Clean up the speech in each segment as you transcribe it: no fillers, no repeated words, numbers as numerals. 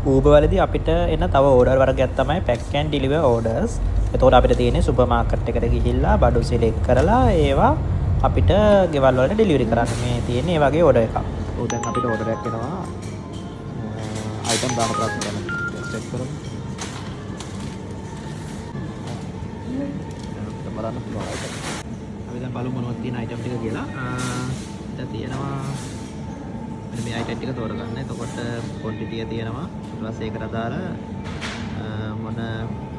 Uber වලදී අපිට එන තව ඕඩර් වර්ගයක් තමයි pack and deliver orders. එතකොට අපිට තියෙන්නේ සුපර් මාකට් එකට ගිහිල්ලා බඩු සිලෙක්ට් කරලා ඒවා අපිට ගෙවල් වලට ඩෙලිවරි කරන්න මේ තියෙන්නේ ඒ වගේ ඕඩර් එකක්. ඔව් දැන් අපිට ඕඩර් එකක් එනවා. item 14ක් ගන්න. චෙක් කරමු. බලන්න පුළුවන් item. අපි දැන් බලමු මොනවද තියෙන item ටික කියලා. දැන් තියෙනවා මෙන්න මේ item ටික තෝරගන්න. එතකොට quantity එක තියෙනවා. ඊට පස්සේ ඒකට අදාළ මොන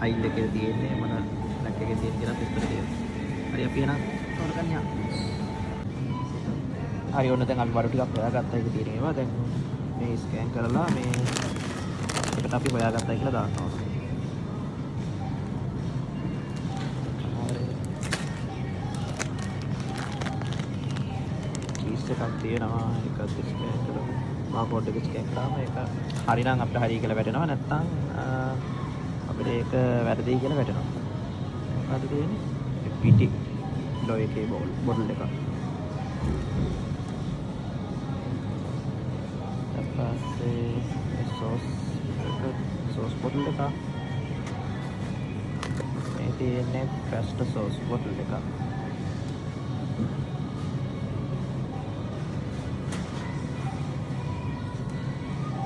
file එකේ තියෙන්නේ මොන pack එකේ තියෙන කියලා විස්තර තියෙනවා. හරි අපි එහෙනම් තෝරගන්න යන්න. හරි ඔන්න දැන් අපි බඩු ටිකක් හොයාගත්තා ඒක තියෙන ඒවා. දැන් මේ ස්කෑන් කරලා මේ එකට අපි හොයාගත්තා කියලා දානවා. එකක් තියෙනවා එකක් ස්කෑන් කරලා බාර්කෝඩ් එක ස්කෑන් කරාම ඒක හරි නම් අපිට හරි කියලා වැටෙනවා නැත්නම් අපිට ඒක වැරදි කියලා වැටෙනවා. මොකද තියෙන්නේ පිටි ලෝ එකේ බෝටල් එක. ඊපස්සේ සෝස් බෝටල් එක. මේ තියෙන්නේ ෆැස්ට් සෝස් බෝටල් එක.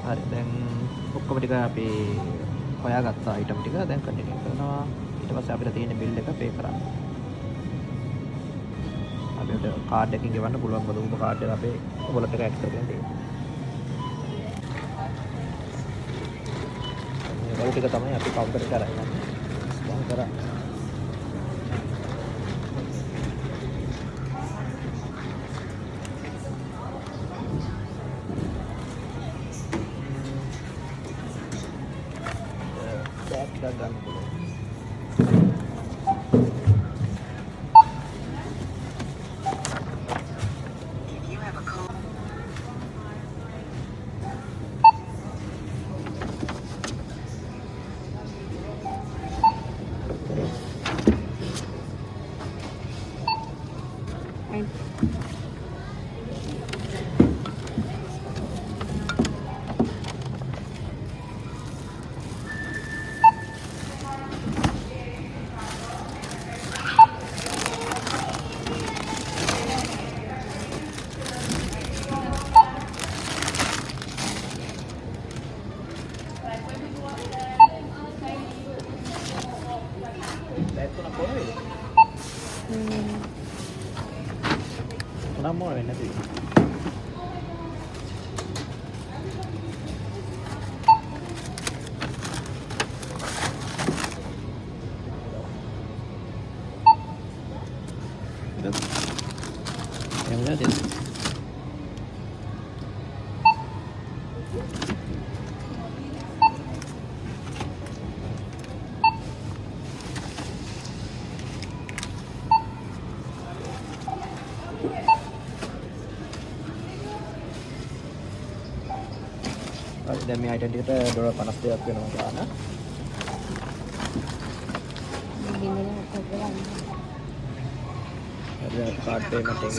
හරි දැන් ඔක්කොම ටික අපි හොයාගත්ත item ටික දැන් කන්ටිනියු කරනවා. ඊට පස්සේ අපිට තියෙන බිල් එක පේ කරන්න. අපිට කාඩ් එකකින් ගෙවන්න පුළුවන් මොකද උඹ කාඩ් එක අපේ වොලට් එක ඇඩ් කරගෙන තියෙනවා. මේ වොලට් එක තමයි අපි කවුන්ටර් එකට අරන් යන්නේ. ස්කෑන් කරා. ගන්න පුළුවන්. Enam mau ini sih. Yang mana sih? දැන් මේ item එකට $52ක් වෙනවා ගාන. හරි කාඩ් පේමන්ට් එක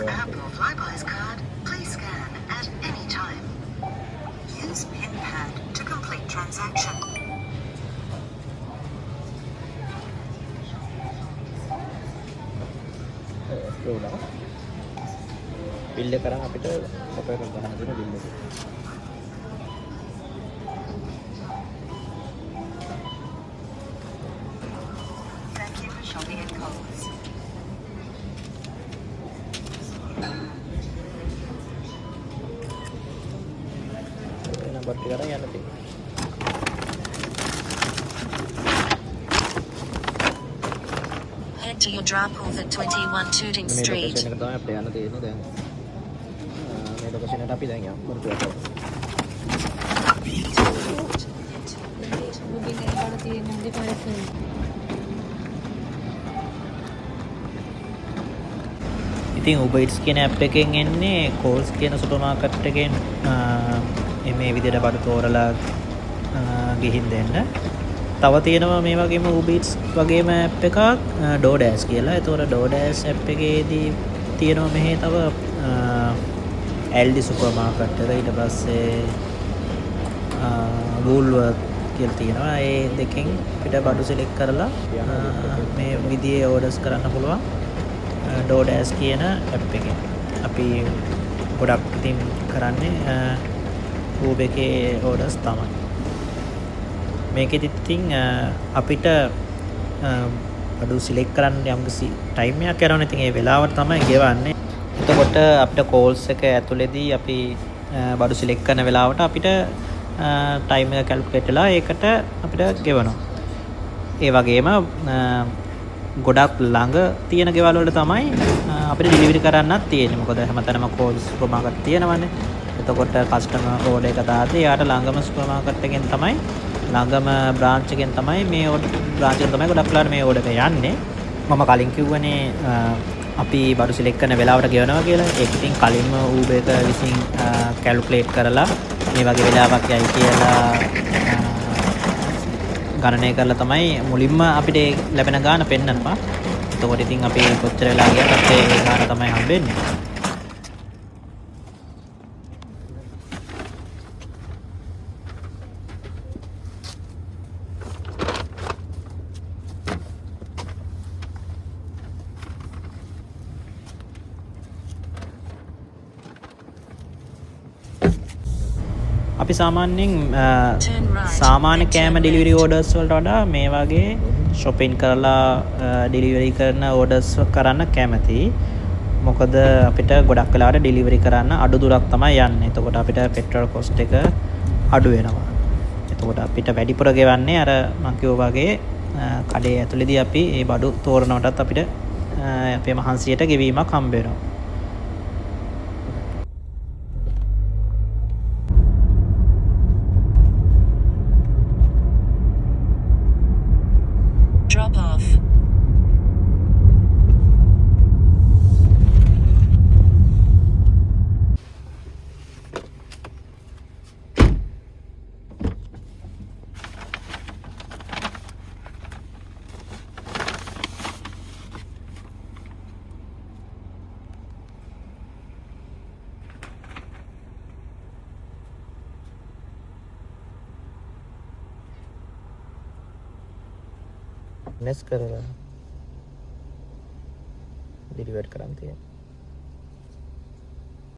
බිල් එක කරන් අපිට ෆොටෝ එකක් ගන්න දෙන බිල් එක. Nomor 3 orang yang nanti. Head to your drop off at 21 Tooting Street. Ini ketemu apa ya nanti ini dan ini lokasinya tapi dah ya berdua tu. ඉතින් Uber Eats කියන app එකෙන් එන්නේ Coles කියන super market එකෙන් මේ විදිහට බඩු තෝරලා ගිහින් දෙන්න. තව තියෙනවා මේ වගේම Uber Eats වගේම app එකක් DoorDash කියලා. ඒතකොට DoorDash app එකේදී තියෙනවා මෙහි තව Aldi සුපර් මාකට් එක ඊට පස්සේ Woolworth කියලා තියෙනවා. ඒ දෙකෙන් අපිට බඩු සිලෙක්ට් කරලා මේ විදිහේ ඕඩර්ස් කරන්න පුළුවන්. DoorDash කියන ඇප් එකෙන්. අපි ගොඩක් ඉතින් කරන්නේ Uber එකේ ඕඩර්ස් තමයි. මේකෙදි ඉතින් අපිට බඩු සිලෙක්ට් කරන්න යම්කිසි ටයිම් එකක් යනවනේ. ඉතින් ඒ වෙලාවට තමයි ගෙවන්නේ. එතකොට අපිට කෝල්ස් එක ඇතුළේදී අපි බඩු සිලෙක්ට් කරන වෙලාවට අපිට ටයිම් එක කැල්කුලේට් වෙලා ඒකට අපිට ගෙවනවා. ඒ වගේම ගොඩක් ළඟ තියෙන ගෙවල් වල තමයි අපිට ඩෙලිවරි කරන්නත් තියෙන්නේ. මොකද හැමතැනම කෝල්ස් සුපර් මාකට් තියෙනවනේ. එතකොට කස්ටමර් ඕඩර් එක දාද්දී යාට ළඟම සුපර් මාකට් එකෙන් තමයි ළඟම බ්‍රාන්ච් එකෙන් තමයි මේ බ්‍රාන්ච් එකෙන් තමයි ගොඩක් වෙලාවට මේ ඕඩර් එක යන්නේ. මම කලින් කිව්වනේ අපි බඩු සිලෙක්ට් කරන වෙලාවට ගෙවනවා කියලා. ඒක ඉතින් කලින්ම Uber එක විසින් කැල්කුලේට් කරලා මේ වගේ වෙලාවක් යයි කියලා ගණනය කරලා තමයි මුලින්ම අපිට ලැබෙන ගාණ පෙන්නනවා. එතකොට ඉතින් අපි කොච්චර වෙලා ගියත් අපිට ඒ ගාණ තමයි හම්බෙන්නේ. අපි සාමාන්‍යයෙන් සාමාන්‍ය කෑම ඩෙලිවරි ඕඩර්ස් වලට වඩා මේ වගේ shopping කරලා ඩෙලිවරි කරන ඕඩර්ස් කරන්න කැමතියි. මොකද අපිට ගොඩක් වෙලාවට ඩෙලිවරි කරන්න අඩු දුරක් තමයි යන්නේ. එතකොට අපිට පෙට්‍රල් කොස්ට් එක අඩු වෙනවා. එතකොට අපිට වැඩිපුර ගෙවන්නේ අර මම කිව්වා වගේ කඩේ ඇතුළේදී අපි මේ බඩු තෝරනකොටත් අපිට අපේ මහන්සියට ගෙවීමක් හම්බ වෙනවා. Drop off. नेस करला डिलीवर करන් තියෙනවා.